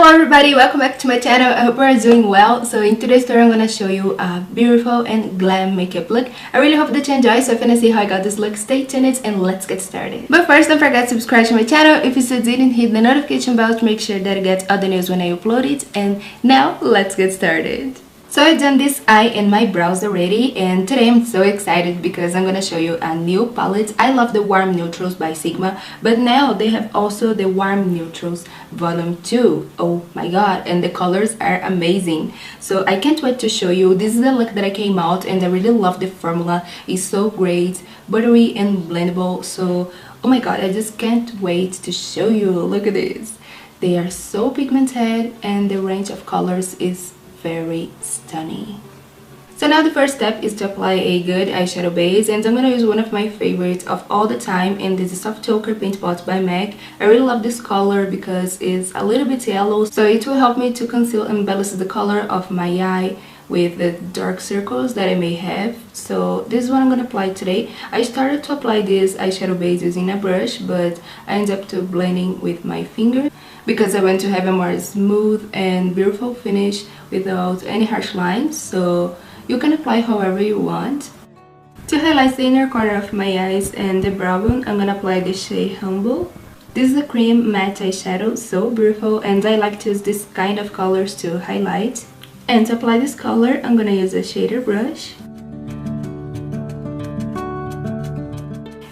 Hello everybody, welcome back to my channel. I hope you are doing well. So in today's tutorial I'm going to show you a beautiful and glam makeup look. I really hope that you enjoy. So if you want to see how I got this look, stay tuned and let's get started. But first, don't forget to subscribe to my channel. If you still didn't, hit the notification bell to make sure that you get all the news when I upload it. And now let's get started. So I've done this eye and my brows already, and today I'm so excited because I'm gonna show you a new palette. I love the Warm Neutrals by Sigma, but now they have also the Warm Neutrals Volume 2. Oh my god, and the colors are amazing. So I can't wait to show you. This is the look that I came out, and I really love the formula. It's so great, buttery and blendable. So oh my god, I just can't wait to show you. Look at this. They are so pigmented and the range of colors is very stunning. So now the first step is to apply a good eyeshadow base, and I'm gonna use one of my favorites of all the time, and this is Soft Ochre Paint Pot by MAC. I really love this color because it's a little bit yellow, so it will help me to conceal and balance the color of my eye with the dark circles that I may have. So this is what I'm gonna apply today. I started to apply this eyeshadow base using a brush, but I ended up to blending with my finger because I want to have a more smooth and beautiful finish without any harsh lines. So you can apply however you want. To highlight the inner corner of my eyes and the brow bone, I'm gonna apply the shade Humble. This is a cream matte eyeshadow, so beautiful, and I like to use this kind of colors to highlight. And to apply this color, I'm gonna use a shader brush.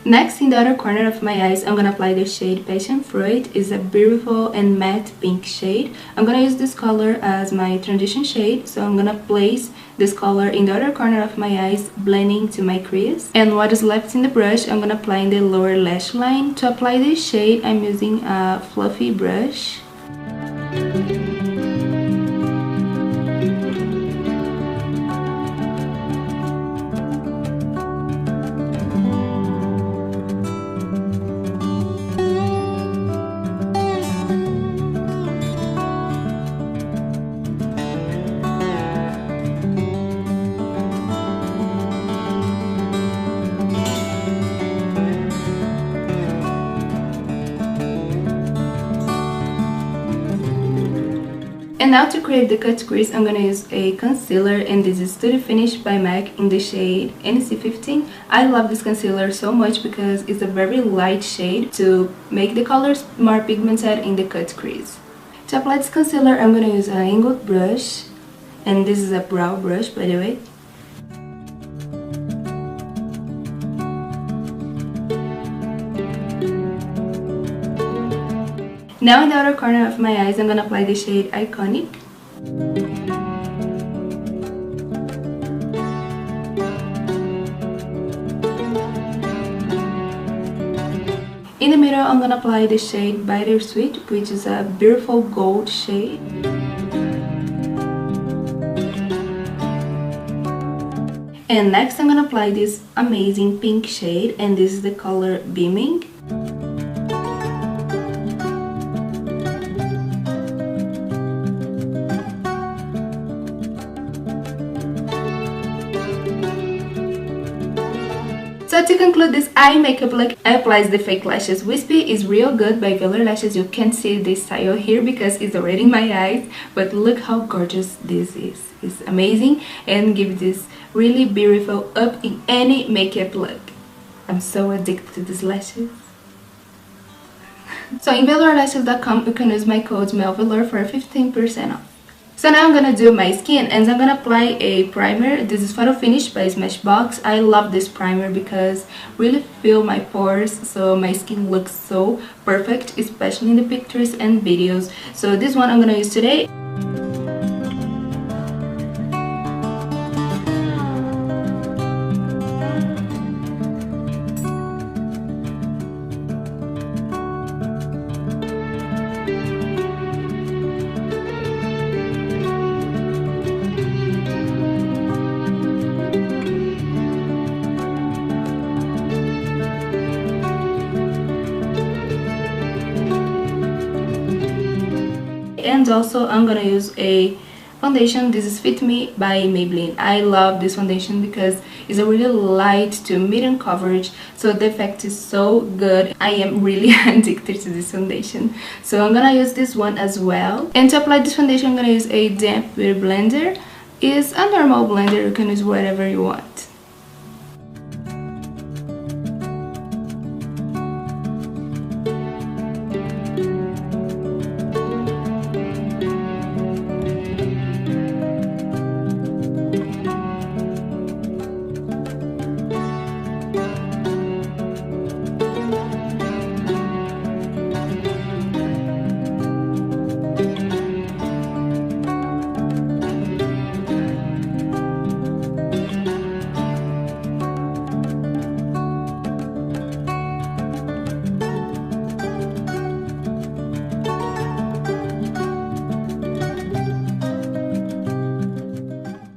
Next, in the other corner of my eyes, I'm gonna apply the shade Passion Fruit. It's a beautiful and matte pink shade. I'm gonna use this color as my transition shade, so I'm gonna place this color in the other corner of my eyes, blending to my crease. And what is left in the brush, I'm gonna apply in the lower lash line. To apply this shade, I'm using a fluffy brush. And now to create the cut crease, I'm gonna use a concealer, and this is Studio Finish by MAC in the shade NC15. I love this concealer so much because it's a very light shade to make the colors more pigmented in the cut crease. To apply this concealer, I'm gonna use an angled brush, and this is a brow brush, by the way. Now in the outer corner of my eyes, I'm gonna apply the shade Iconic. In the middle, I'm gonna apply the shade Bittersweet, which is a beautiful gold shade. And next, I'm gonna apply this amazing pink shade, and this is the color Beaming. So to conclude this eye makeup look, I applied the fake lashes. Wispy is real good by Velour Lashes. You can't see this style here because it's already in my eyes, but look how gorgeous this is. It's amazing and gives this really beautiful up in any makeup look. I'm so addicted to these lashes. So in velourlashes.com you can use my code MELVELOUR for 15% off. So now I'm gonna do my skin, and I'm gonna apply a primer. This is Photo Finish by Smashbox. I love this primer because really fill my pores, so my skin looks so perfect, especially in the pictures and videos. So this one I'm gonna use today. And also I'm gonna use a foundation. This is Fit Me by Maybelline. I love this foundation because it's a really light to medium coverage, so the effect is so good. I am really addicted to this foundation, so I'm gonna use this one as well. And to apply this foundation, I'm gonna use a damp beauty blender. It's a normal blender, you can use whatever you want.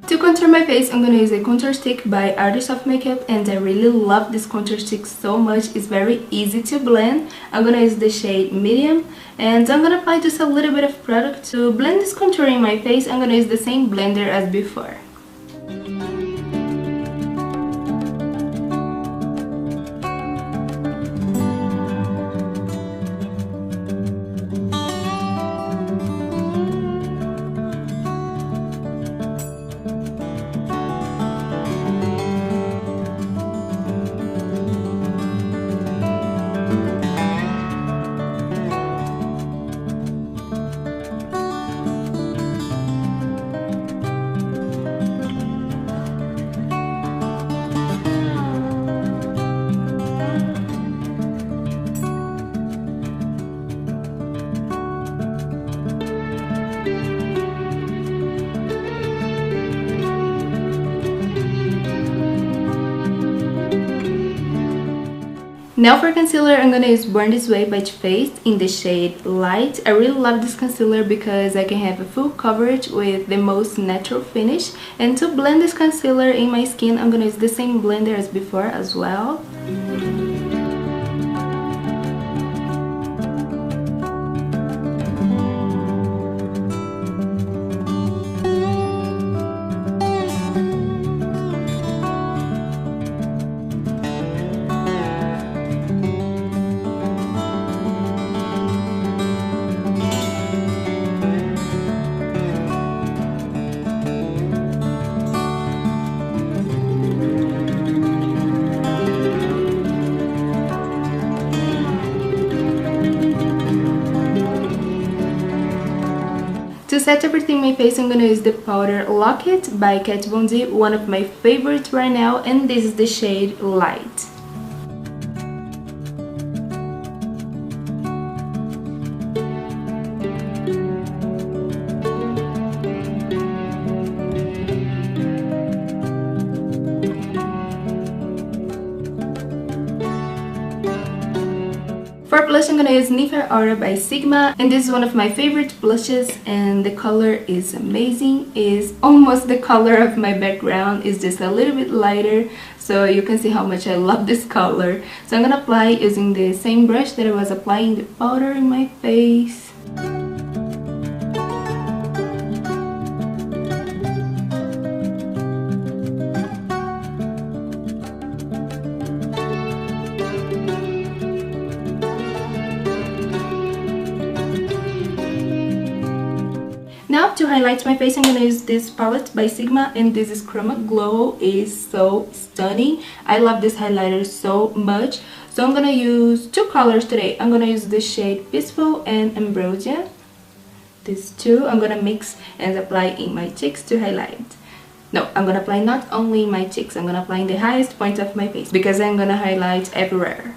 To contour my face, I'm gonna use a contour stick by Artist of Makeup, and I really love this contour stick so much. It's very easy to blend. I'm gonna use the shade Medium, and I'm gonna apply just a little bit of product to blend this contour in my face. I'm gonna use the same blender as before. Now for concealer, I'm gonna use Born This Way by Too Faced in the shade Light. I really love this concealer because I can have a full coverage with the most natural finish. And to blend this concealer in my skin, I'm gonna use the same blender as before as well. To set everything in my face, I'm gonna use the powder Lock It by Kat Von D, one of my favorites right now, and this is the shade Light. For blush, I'm gonna use Nivea Aura by Sigma, and this is one of my favorite blushes, and the color is amazing. It's almost the color of my background. It's just a little bit lighter, so you can see how much I love this color. So I'm gonna apply using the same brush that I was applying the powder in my face. Now to highlight my face, I'm gonna use this palette by Sigma, and this is Chroma Glow. Is so stunning. I love this highlighter so much. So I'm gonna use two colors today. I'm gonna use the shade Peaceful and Ambrosia. These two I'm gonna mix and apply in my cheeks to highlight. No, I'm gonna apply not only in my cheeks, I'm gonna apply in the highest point of my face because I'm gonna highlight everywhere.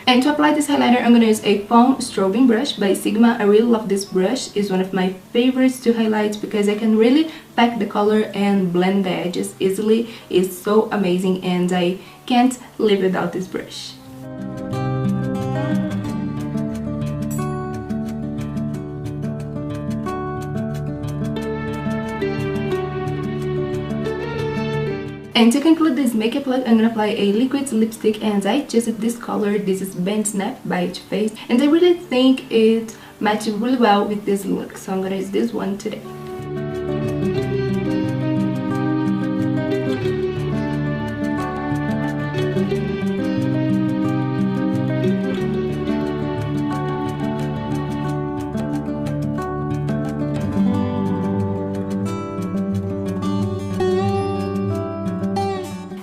And to apply this highlighter, I'm going to use a Palm Strobing brush by Sigma. I really love this brush. It's one of my favorites to highlight because I can really pack the color and blend the edges easily. It's so amazing, and I can't live without this brush. And to conclude this makeup look, I'm gonna apply a liquid lipstick, and I chose this color. This is Bent Snap by Too Faced, and I really think it matches really well with this look, so I'm gonna use this one today.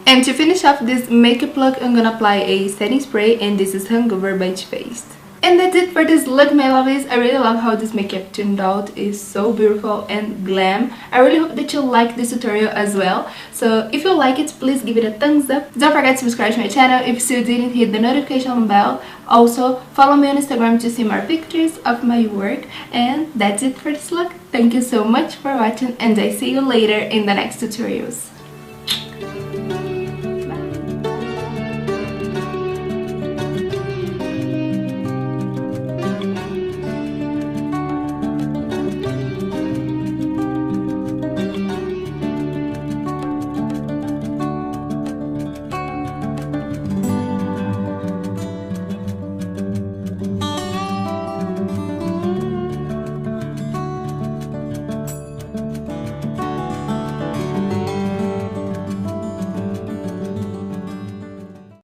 And to finish off this makeup look, I'm gonna apply a setting spray, and this is Hungover by Too Faced. And that's it for this look, my lovies. I really love how this makeup turned out. It's so beautiful and glam. I really hope that you like this tutorial as well. So if you like it, please give it a thumbs up. Don't forget to subscribe to my channel if you still didn't, hit the notification bell. Also, follow me on Instagram to see more pictures of my work. And that's it for this look. Thank you so much for watching, and I see you later in the next tutorials.